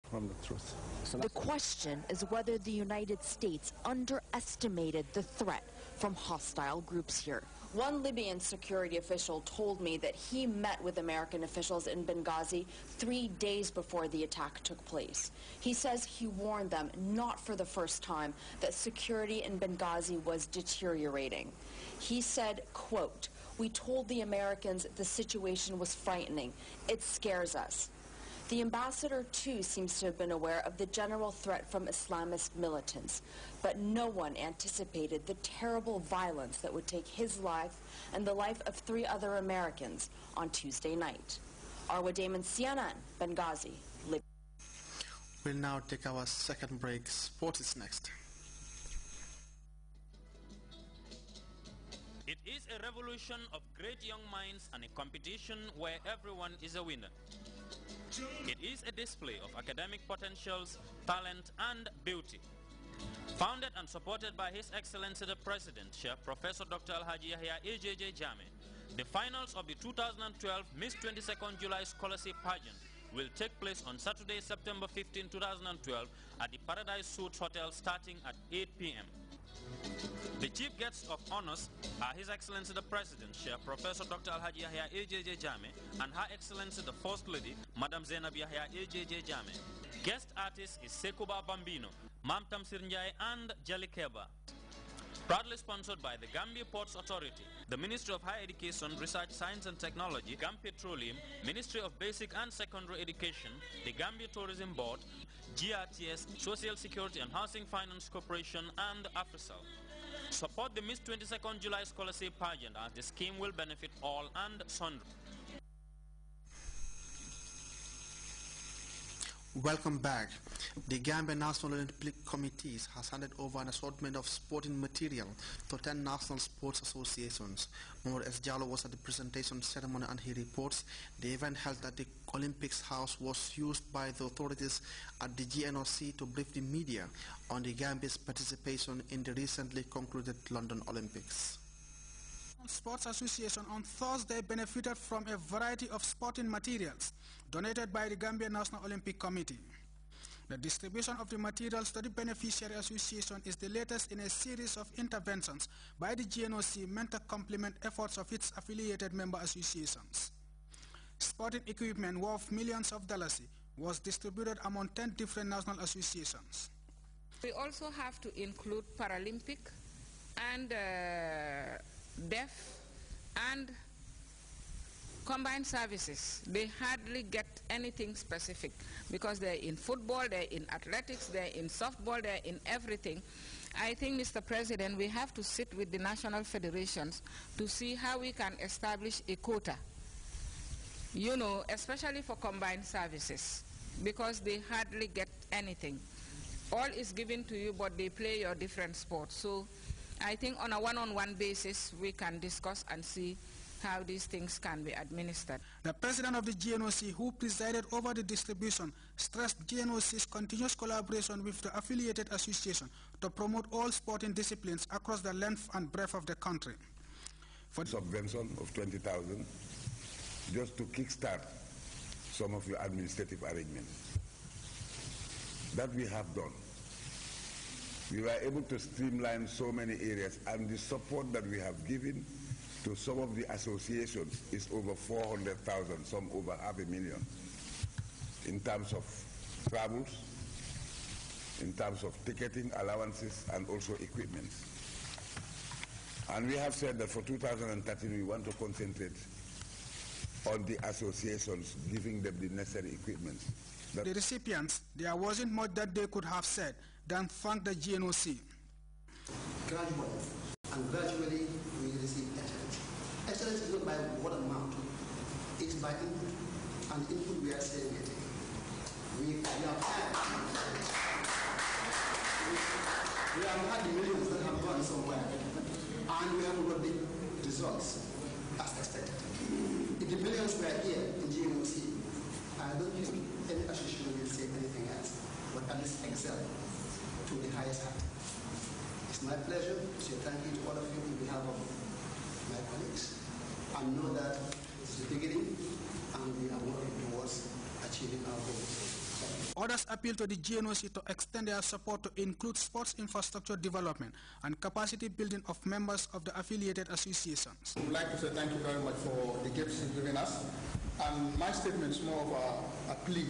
from the truth. So the question is whether the United States underestimated the threat from hostile groups here. One Libyan security official told me that he met with American officials in Benghazi 3 days before the attack took place. He says he warned them, not for the first time, that security in Benghazi was deteriorating. He said, quote, "We told the Americans the situation was frightening. It scares us." The ambassador, too, seems to have been aware of the general threat from Islamist militants, but no one anticipated the terrible violence that would take his life and the life of 3 other Americans on Tuesday night. Arwa Damon, CNN, Benghazi, Libya. We'll now take our second break. Sport is next. It is a revolution of great young minds and a competition where everyone is a winner. It is a display of academic potentials, talent, and beauty. Founded and supported by His Excellency the President, Chef Professor Dr. Alhaji Yahya AJJ Jammeh, the finals of the 2012 Miss 22nd July Scholarship Pageant will take place on Saturday, September 15, 2012 at the Paradise Suites Hotel starting at 8 p.m. The chief guests of honors are His Excellency the President, Chef Professor Dr. Alhaji Yahya AJJ Jammeh, and Her Excellency the First Lady, Madam Zainab Yahya AJJ Jammeh. Guest artist is Sekuba Bambino, Mam Tamsir Njai, and Jelly Keba. Proudly sponsored by the Gambia Ports Authority, the Ministry of Higher Education, Research, Science and Technology, Gambia Petroleum, Ministry of Basic and Secondary Education, the Gambia Tourism Board, GRTS, Social Security and Housing Finance Corporation, and AFRICEL. Support the Miss 22nd July Scholarship Pageant as the scheme will benefit all and sundry. Welcome back. The Gambia National Olympic Committee has handed over an assortment of sporting material to 10 national sports associations. Mohamed S. Jallow was at the presentation ceremony and he reports the event held at the Olympics House was used by the authorities at the GNOC to brief the media on the Gambia's participation in the recently concluded London Olympics. Sports Association on Thursday benefited from a variety of sporting materials donated by the Gambia National Olympic Committee. The distribution of the materials to the beneficiary association is the latest in a series of interventions by the GNOC meant to complement efforts of its affiliated member associations. Sporting equipment worth millions of dollars was distributed among 10 different national associations. We also have to include Paralympic and deaf and combined services. They hardly get anything specific because they're in football, they're in athletics, they're in softball, they're in everything. I think, Mr. President, we have to sit with the national federations to see how we can establish a quota, you know, especially for combined services, because they hardly get anything. All is given to you, but they play your different sports. So I think on a one-on-one basis, we can discuss and see how these things can be administered. The president of the GNOC, who presided over the distribution, stressed GNOC's continuous collaboration with the affiliated association to promote all sporting disciplines across the length and breadth of the country. For the subvention of 20,000, just to kickstart some of your administrative arrangements. That we have done. We were able to streamline so many areas, and the support that we have given to some of the associations is over 400,000, some over 500,000, in terms of travels, in terms of ticketing, allowances, and also equipment. And we have said that for 2013 we want to concentrate on the associations, giving them the necessary equipment. The recipients, there wasn't much that they could have said than thank the GNOC. Gradually we receive excellence. Excellence is not by word of mouth, it's by input. And input we are saying it. We have had the millions that have gone somewhere, and we haven't got the results as expected. If the millions were here in GNOC, I don't think any association will say anything else, but at least excel to the highest height. It's my pleasure to say thank you to all of you on behalf of my colleagues. I know that it's the beginning and we are working towards achieving our goals. Others appeal to the GNOC to extend their support to include sports infrastructure development and capacity building of members of the affiliated associations. I would like to say thank you very much for the gifts you've given us. And my statement is more of a plea.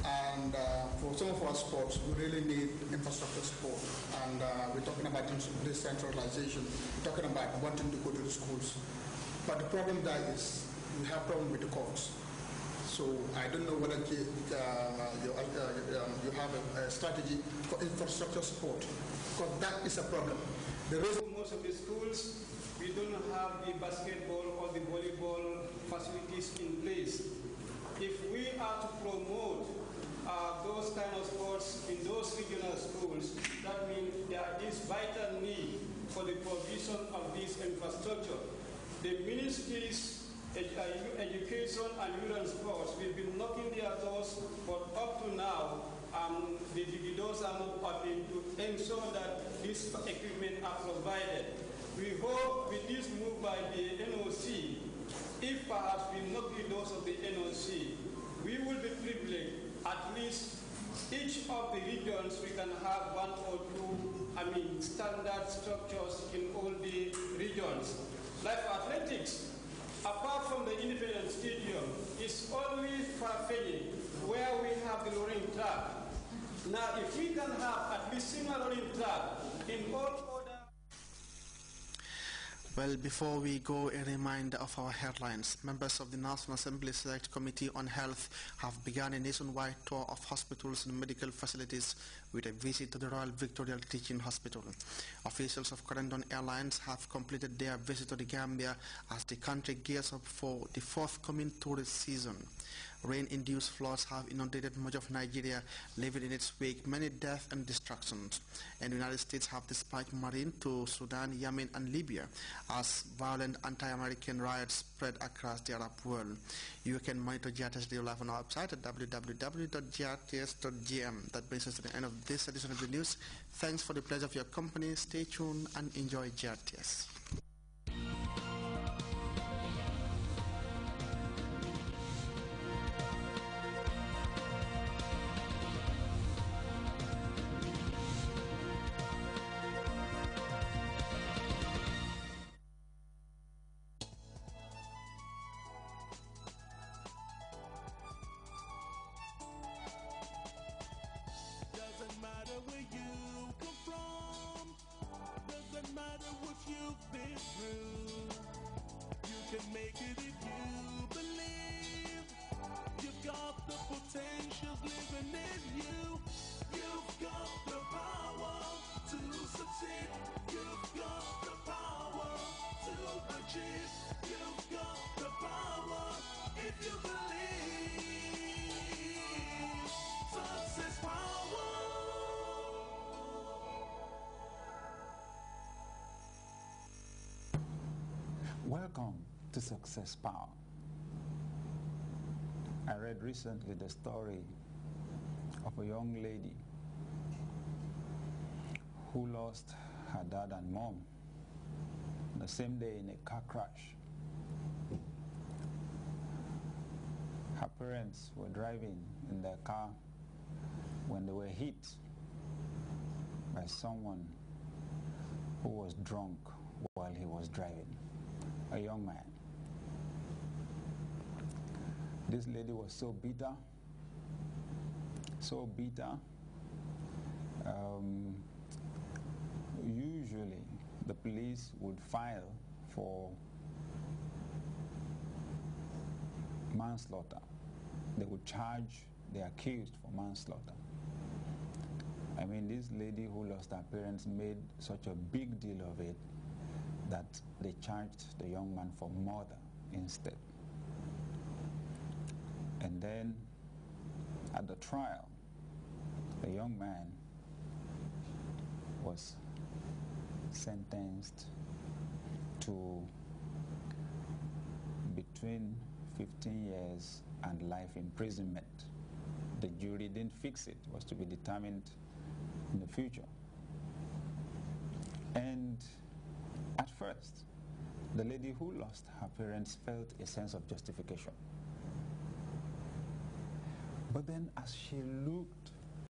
And for some of our sports, we really need infrastructure support. And we're talking about decentralization. We're talking about wanting to go to the schools. But the problem there is we have problem with the courts. So I don't know whether you have a strategy for infrastructure support, because that is a problem. The reason most of the schools, we don't have the basketball or the volleyball facilities in place. If we are to promote those kind of sports in those regional schools, that means there is vital need for the provision of this infrastructure. The ministries, education and youth and sports, will be knocking their doors, but up to now, the doors are not open to ensure that this equipment are provided. We hope with this move by the NOC, if perhaps we knock the doors of the NOC, we will be privileged. At least each of the regions we can have one or two, standard structures in all the regions. Like for athletics, apart from the independent stadium, it's only Farafenni where we have the Lorraine track. Now, if we can have at least similar Lorraine track in all other... Well, before we go, a reminder of our headlines. Members of the National Assembly Select Committee on Health have begun a nationwide tour of hospitals and medical facilities with a visit to the Royal Victoria Teaching Hospital. Officials of Corendon Airlines have completed their visit to the Gambia as the country gears up for the forthcoming tourist season. Rain-induced floods have inundated much of Nigeria, leaving in its wake many deaths and destructions. And the United States have dispatched Marine to Sudan, Yemen, and Libya as violent anti-American riots spread across the Arab world. You can monitor GRTS Radio live on our website at www.grts.gm. That brings us to the end of this edition of the news. Thanks for the pleasure of your company. Stay tuned and enjoy GRTS. Doesn't matter where you come from, doesn't matter what you've been through. You can make it if you believe. You've got the potentials living in you. You've got the power to succeed. You've got the power to achieve. You've got the power if you believe. Success power. Welcome to Success Power. I read recently the story of a young lady who lost her dad and mom the same day in a car crash. Her parents were driving in their car when they were hit by someone who was drunk while he was driving, a young man. This lady was so bitter. Usually the police would file for manslaughter. They would charge the accused for manslaughter. I mean, this lady who lost her parents made such a big deal of it that they charged the young man for murder instead. And then at the trial, the young man was sentenced to between 15 years and life imprisonment. The jury didn't fix it. It was to be determined in the future. And at first, the lady who lost her parents felt a sense of justification. But then as she looked